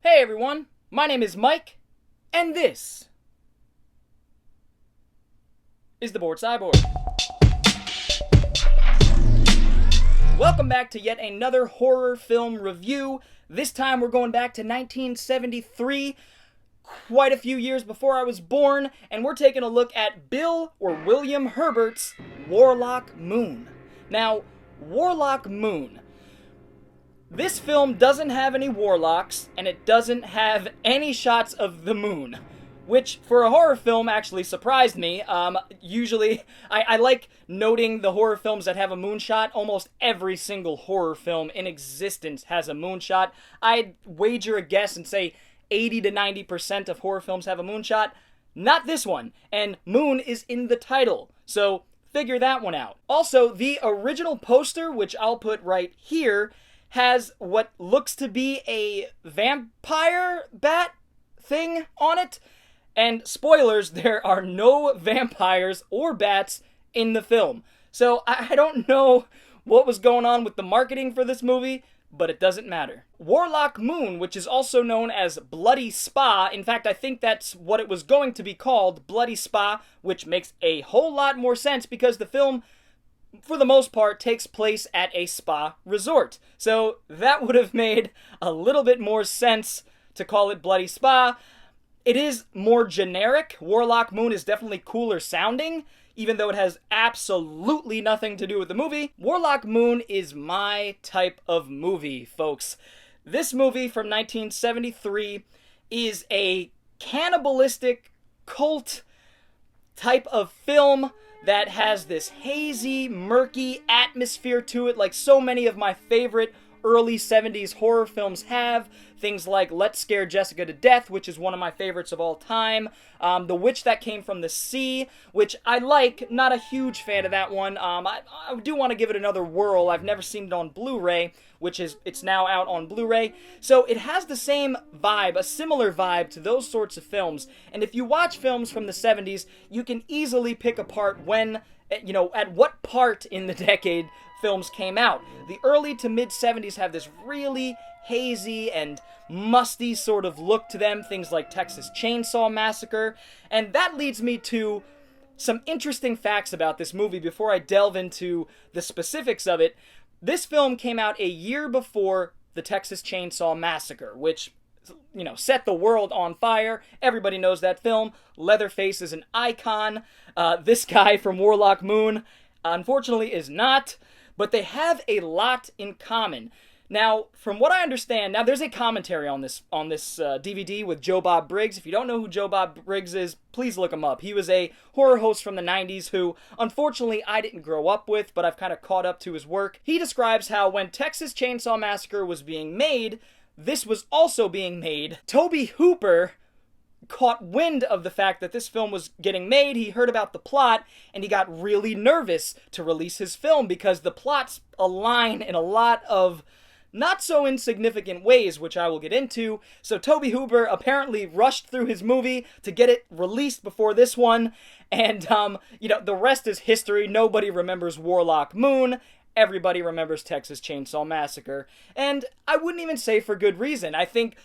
Hey everyone, my name is Mike, and this is the Bored Cyborg. Welcome back to yet another horror film review. This time we're going back to 1973, quite a few years before I was born, and we're taking a look at Bill or William Herbert's Warlock Moon. Now, Warlock Moon. This film doesn't have any warlocks, and it doesn't have any shots of the moon, which for a horror film actually surprised me. Usually, I like noting the horror films that have a moonshot. Almost every single horror film in existence has a moonshot. I'd wager a guess and say 80 to 90% of horror films have a moonshot. Not this one, and moon is in the title, so figure that one out. Also, the original poster, which I'll put right here, has what looks to be a vampire bat thing on it. And spoilers, there are no vampires or bats in the film. So I don't know what was going on with the marketing for this movie, but it doesn't matter. Warlock Moon, which is also known as Bloody Spa, in fact, I think that's what it was going to be called, Bloody Spa, which makes a whole lot more sense because the film, for the most part, takes place at a spa resort. So that would have made a little bit more sense to call it Bloody Spa. It is more generic. Warlock Moon is definitely cooler sounding, even though it has absolutely nothing to do with the movie. Warlock Moon is my type of movie, folks. This movie from 1973 is a cannibalistic cult type of film that has this hazy, murky atmosphere to it, like so many of my favorite early 70s horror films have. Things like Let's Scare Jessica to Death, which is one of my favorites of all time. The Witch That Came from the Sea, which I like. Not a huge fan of that one. I do want to give it another whirl. I've never seen it on Blu-ray, it's now out on Blu-ray. So it has the same vibe, a similar vibe to those sorts of films. And if you watch films from the 70s, you can easily pick apart when, at what part in the decade films came out. The early to mid 70s have this really hazy and musty sort of look to them, things like Texas Chainsaw Massacre, and that leads me to some interesting facts about this movie before I delve into the specifics of it. This film came out a year before the Texas Chainsaw Massacre, which, set the world on fire. Everybody knows that film. Leatherface is an icon. This guy from Warlock Moon, unfortunately, is not, but they have a lot in common. Now, from what I understand, there's a commentary on this DVD with Joe Bob Briggs. If you don't know who Joe Bob Briggs is, please look him up. He was a horror host from the 90s who, unfortunately, I didn't grow up with, but I've kind of caught up to his work. He describes how when Texas Chainsaw Massacre was being made, this was also being made. Tobe Hooper caught wind of the fact that this film was getting made. He heard about the plot, and he got really nervous to release his film because the plots align in a lot of not so insignificant ways, which I will get into. So Tobe Hooper apparently rushed through his movie to get it released before this one, and the rest is history. Nobody remembers Warlock Moon. Everybody remembers Texas Chainsaw Massacre, and I wouldn't even say for good reason. I think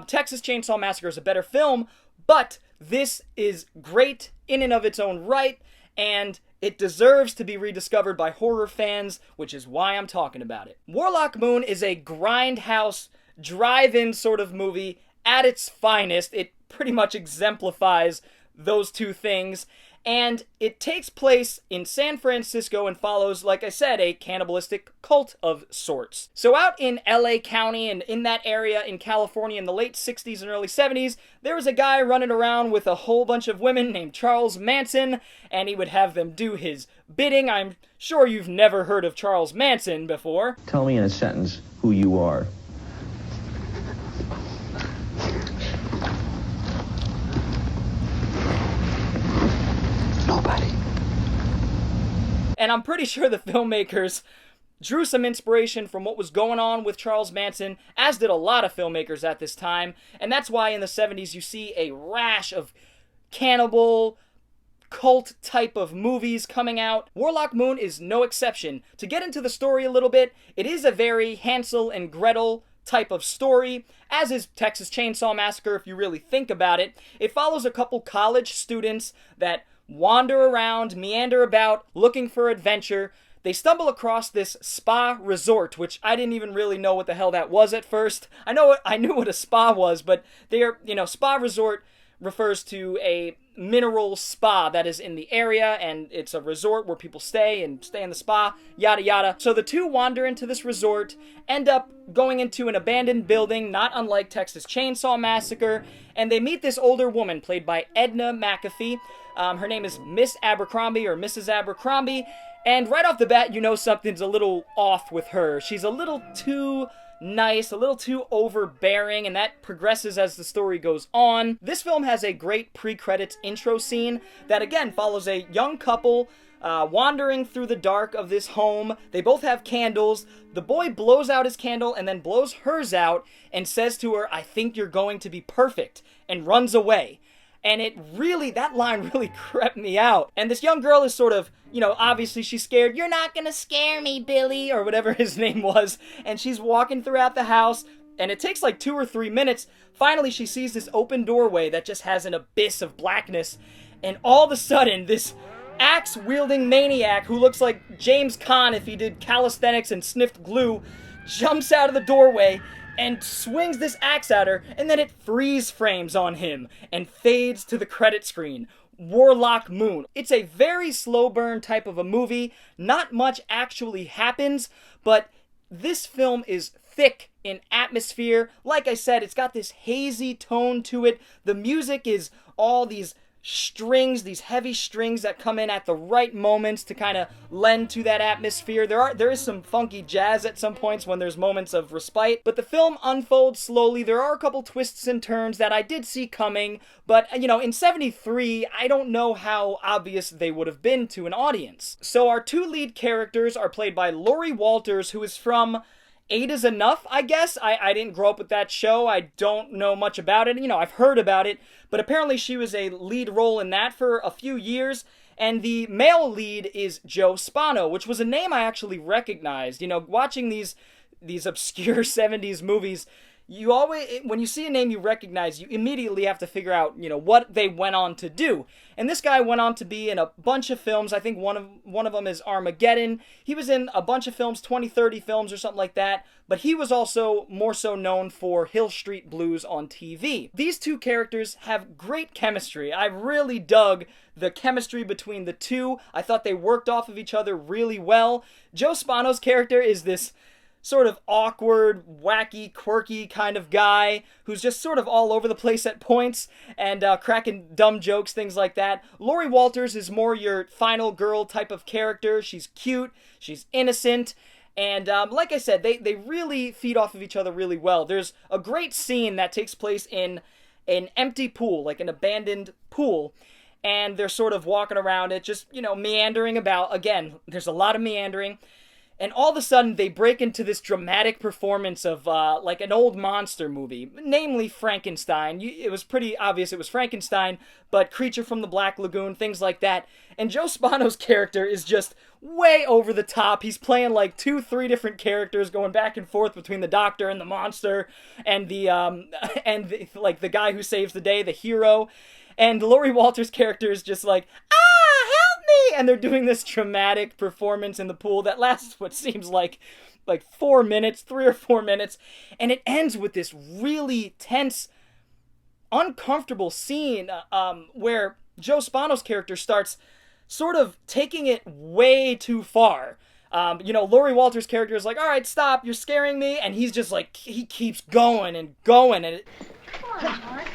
Texas Chainsaw Massacre is a better film, but this is great in and of its own right, and it deserves to be rediscovered by horror fans, which is why I'm talking about it. Warlock Moon is a grindhouse, drive-in sort of movie at its finest. It pretty much exemplifies those two things, and it takes place in San Francisco and follows, like I said, a cannibalistic cult of sorts. So out in LA County and in that area in California in the late 60s and early 70s, there was a guy running around with a whole bunch of women named Charles Manson, and he would have them do his bidding. I'm sure you've never heard of Charles Manson before. Tell me in a sentence who you are. Nobody. And I'm pretty sure the filmmakers drew some inspiration from what was going on with Charles Manson, as did a lot of filmmakers at this time, and that's why in the 70s you see a rash of cannibal, cult type of movies coming out. Warlock Moon is no exception. To get into the story a little bit, it is a very Hansel and Gretel type of story, as is Texas Chainsaw Massacre if you really think about it. It follows a couple college students that wander around, meander about, looking for adventure. They stumble across this spa resort, which I didn't even really know what the hell that was at first. I knew what a spa was, but spa resort refers to a mineral spa that is in the area, and it's a resort where people stay in the spa, yada yada. So the two wander into this resort, end up going into an abandoned building, not unlike Texas Chainsaw Massacre, and they meet this older woman played by Edna McAfee. Her name is Miss Abercrombie or Mrs. Abercrombie, and right off the bat you know something's a little off with her. She's a little too nice, a little too overbearing, and that progresses as the story goes on. This film has a great pre-credits intro scene that again follows a young couple wandering through the dark of this home. They both have candles. The boy blows out his candle and then blows hers out and says to her, "I think you're going to be perfect," and runs away. And that line really crept me out. And this young girl is sort of, obviously she's scared. "You're not gonna scare me, Billy," or whatever his name was. And she's walking throughout the house, and it takes like 2 or 3 minutes. Finally, she sees this open doorway that just has an abyss of blackness. And all of a sudden, this axe-wielding maniac who looks like James Caan if he did calisthenics and sniffed glue jumps out of the doorway and swings this axe at her, and then it freeze frames on him and fades to the credit screen. Warlock Moon. It's a very slow burn type of a movie. Not much actually happens, but this film is thick in atmosphere. Like I said, it's got this hazy tone to it. The music is all these strings, these heavy strings that come in at the right moments to kind of lend to that atmosphere. There is some funky jazz at some points when there's moments of respite, but the film unfolds slowly. There are a couple twists and turns that I did see coming, but in 73, I don't know how obvious they would have been to an audience. So our two lead characters are played by Laurie Walters, who is from Eight is Enough, I guess. I didn't grow up with that show. I don't know much about it. I've heard about it, but apparently she was a lead role in that for a few years. And the male lead is Joe Spano, which was a name I actually recognized. Watching these obscure 70s movies, you always, when you see a name you recognize, you immediately have to figure out, what they went on to do. And this guy went on to be in a bunch of films. I think one of them is Armageddon. He was in a bunch of films, 20, 30 films or something like that. But he was also more so known for Hill Street Blues on TV. These two characters have great chemistry. I really dug the chemistry between the two. I thought they worked off of each other really well. Joe Spano's character is this sort of awkward, wacky, quirky kind of guy who's just sort of all over the place at points and cracking dumb jokes, things like that. Laurie Walters is more your final girl type of character. She's cute, she's innocent, and like I said, they really feed off of each other really well. There's a great scene that takes place in an empty pool, like an abandoned pool, and they're sort of walking around it, just, meandering about. Again, there's a lot of meandering. And all of a sudden, they break into this dramatic performance of, like an old monster movie, namely Frankenstein. It was pretty obvious it was Frankenstein, but Creature from the Black Lagoon, things like that. And Joe Spano's character is just way over the top. He's playing like 2-3 different characters, going back and forth between the doctor and the monster, and the guy who saves the day, the hero. And Laurie Walters' character is just like, and they're doing this dramatic performance in the pool that lasts what seems like 4 minutes, 3 or 4 minutes, and it ends with this really tense, uncomfortable scene where Joe Spano's character starts sort of taking it way too far. Laurie Walters' character is like, "All right, stop, you're scaring me," and he's just like, he keeps going and going, and Come on, Mark.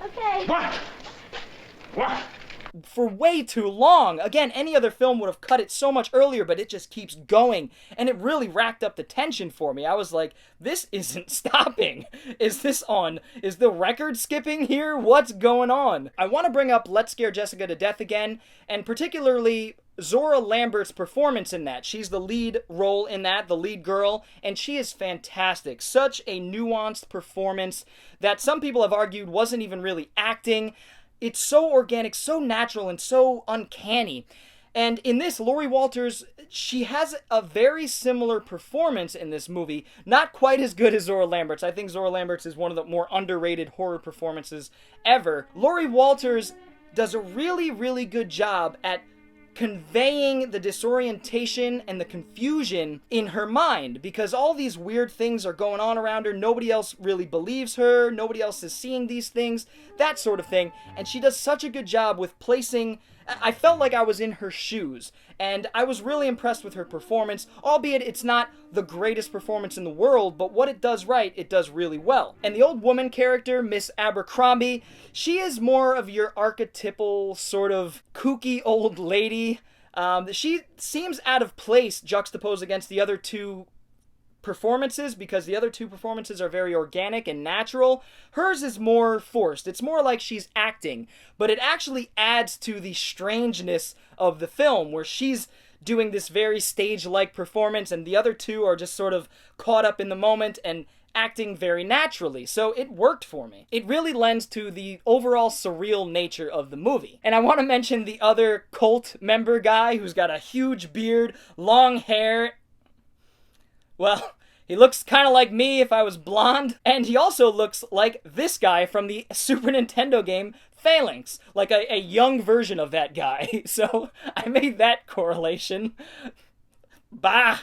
Okay. What? For way too long. Again, any other film would have cut it so much earlier, but it just keeps going, and it really racked up the tension for me. I was like, this isn't stopping. Is the record skipping here? What's going on? I want to bring up Let's Scare Jessica to Death again, and particularly Zora Lambert's performance in that. She's the lead role in that, the lead girl, and she is fantastic. Such a nuanced performance that some people have argued wasn't even really acting. It's so organic, so natural, and so uncanny. And in this, Laurie Walters, she has a very similar performance in this movie. Not quite as good as Zora Lambert's. I think Zora Lambert's is one of the more underrated horror performances ever. Laurie Walters does a really, really good job at conveying the disorientation and the confusion in her mind, because all these weird things are going on around her. Nobody else really believes her. Nobody else is seeing these things, that sort of thing. And she does such a good job with placing... I felt like I was in her shoes, and I was really impressed with her performance, albeit it's not the greatest performance in the world, but what it does right, it does really well. And the old woman character, Miss Abercrombie, she is more of your archetypal sort of kooky old lady. She seems out of place juxtaposed against the other two performances, because the other two performances are very organic and natural. Hers is more forced. It's more like she's acting, but it actually adds to the strangeness of the film, where she's doing this very stage-like performance and the other two are just sort of caught up in the moment and acting very naturally. So it worked for me. It really lends to the overall surreal nature of the movie. And I want to mention the other cult member guy who's got a huge beard, long hair. Well, he looks kind of like me if I was blonde, and he also looks like this guy from the Super Nintendo game Phalanx, like a young version of that guy. So I made that correlation. Bah,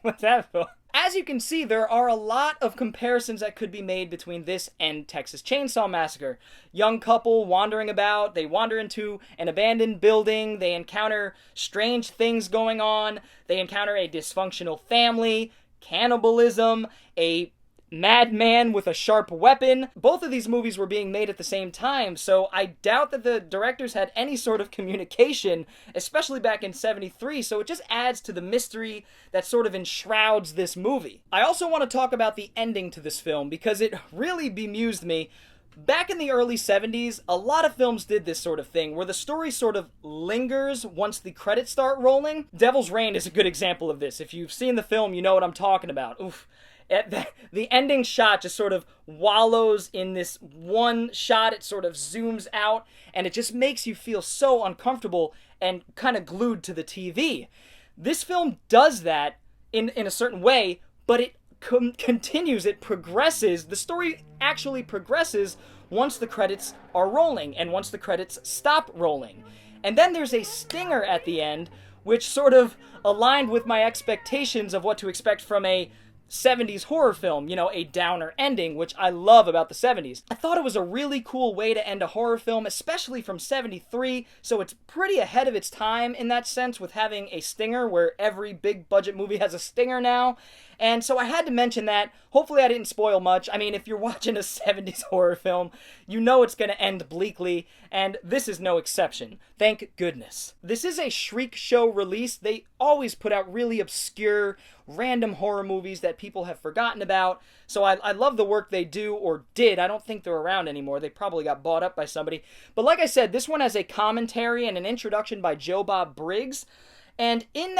what's that for? As you can see, there are a lot of comparisons that could be made between this and Texas Chainsaw Massacre. Young couple wandering about, they wander into an abandoned building, they encounter strange things going on, they encounter a dysfunctional family, cannibalism, a madman with a sharp weapon. Both of these movies were being made at the same time, so I doubt that the directors had any sort of communication, especially back in '73, so it just adds to the mystery that sort of enshrouds this movie. I also want to talk about the ending to this film, because it really bemused me. Back in the early 70s, a lot of films did this sort of thing, where the story sort of lingers once the credits start rolling. Devil's Reign is a good example of this. If you've seen the film, you know what I'm talking about. Oof. The ending shot just sort of wallows in this one shot. It sort of zooms out, and it just makes you feel so uncomfortable and kind of glued to the TV. This film does that in a certain way, but it continues, it progresses. The story actually progresses once the credits are rolling and once the credits stop rolling. And then there's a stinger at the end, which sort of aligned with my expectations of what to expect from a 70s horror film, you know, a downer ending, which I love about the 70s. I thought it was a really cool way to end a horror film, especially from 73, so it's pretty ahead of its time in that sense, with having a stinger, where every big budget movie has a stinger now. And so I had to mention that. Hopefully I didn't spoil much. I mean, if you're watching a 70s horror film, you know it's going to end bleakly, and this is no exception. Thank goodness. This is a Shriek Show release. They always put out really obscure, random horror movies that people have forgotten about. So I love the work they do, or did. I don't think they're around anymore. They probably got bought up by somebody. But like I said, this one has a commentary and an introduction by Bob Briggs. And in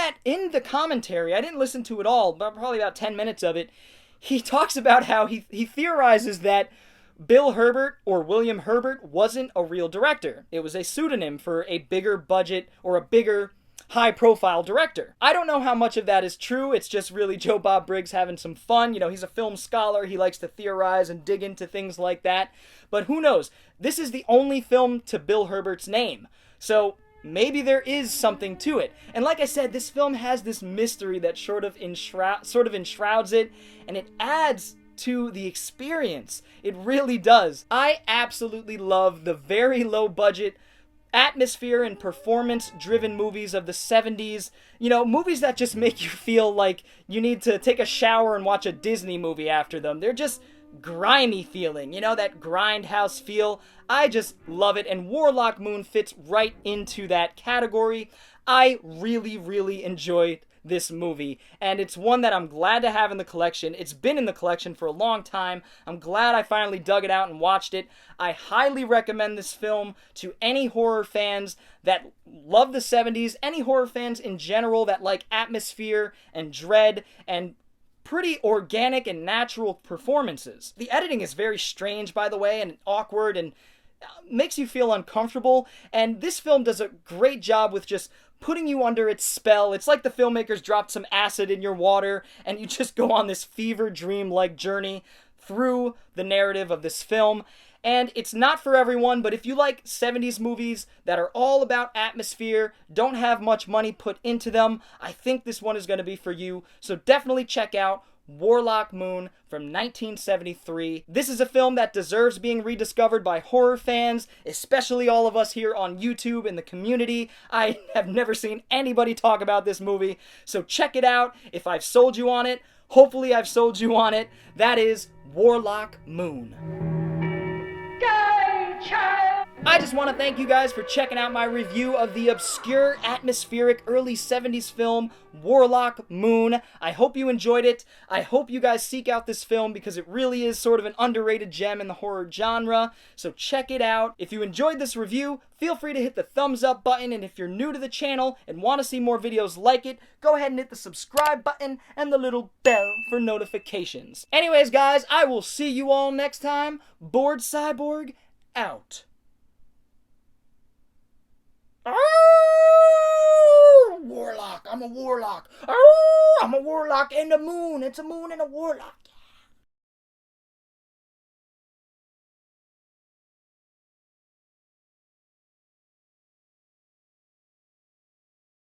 the commentary, I didn't listen to it all, but probably about 10 minutes of it, he talks about how he theorizes that Bill Herbert, or William Herbert, wasn't a real director. It was a pseudonym for a bigger budget or a bigger high-profile director. I don't know how much of that is true. It's just really Bob Briggs having some fun. You know, he's a film scholar. He likes to theorize and dig into things like that. But who knows? This is the only film to Bill Herbert's name. So maybe there is something to it. And like I said, this film has this mystery that sort of enshrouds it, and it adds to the experience. It really does. I absolutely love the very low budget, atmosphere and performance-driven movies of the 70s. You know, movies that just make you feel like you need to take a shower and watch a Disney movie after them. They're just grimy feeling, you know, that grindhouse feel. I just love it, and Warlock Moon fits right into that category. I really, really enjoyed this movie, and it's one that I'm glad to have in the collection. It's been in the collection for a long time. I'm glad I finally dug it out and watched it. I highly recommend this film to any horror fans that love the 70s, any horror fans in general that like atmosphere and dread and pretty organic and natural performances. The editing is very strange, by the way, and awkward, and makes you feel uncomfortable, and this film does a great job with just putting you under its spell. It's like the filmmakers dropped some acid in your water and you just go on this fever dream-like journey through the narrative of this film. And it's not for everyone, but if you like 70s movies that are all about atmosphere, don't have much money put into them, I think this one is going to be for you. So definitely check out Warlock Moon from 1973. This is a film that deserves being rediscovered by horror fans, especially all of us here on YouTube in the community. I have never seen anybody talk about this movie, so check it out. If I've sold you on it, hopefully I've sold you on it. That is Warlock Moon. I just want to thank you guys for checking out my review of the obscure, atmospheric, early 70s film, Warlock Moon. I hope you enjoyed it. I hope you guys seek out this film because it really is sort of an underrated gem in the horror genre, so check it out. If you enjoyed this review, feel free to hit the thumbs up button, and if you're new to the channel and want to see more videos like it, go ahead and hit the subscribe button and the little bell for notifications. Anyways, guys, I will see you all next time. Bored Cyborg, out. Warlock, I'm a warlock. I'm a warlock in the moon. It's a moon and a warlock.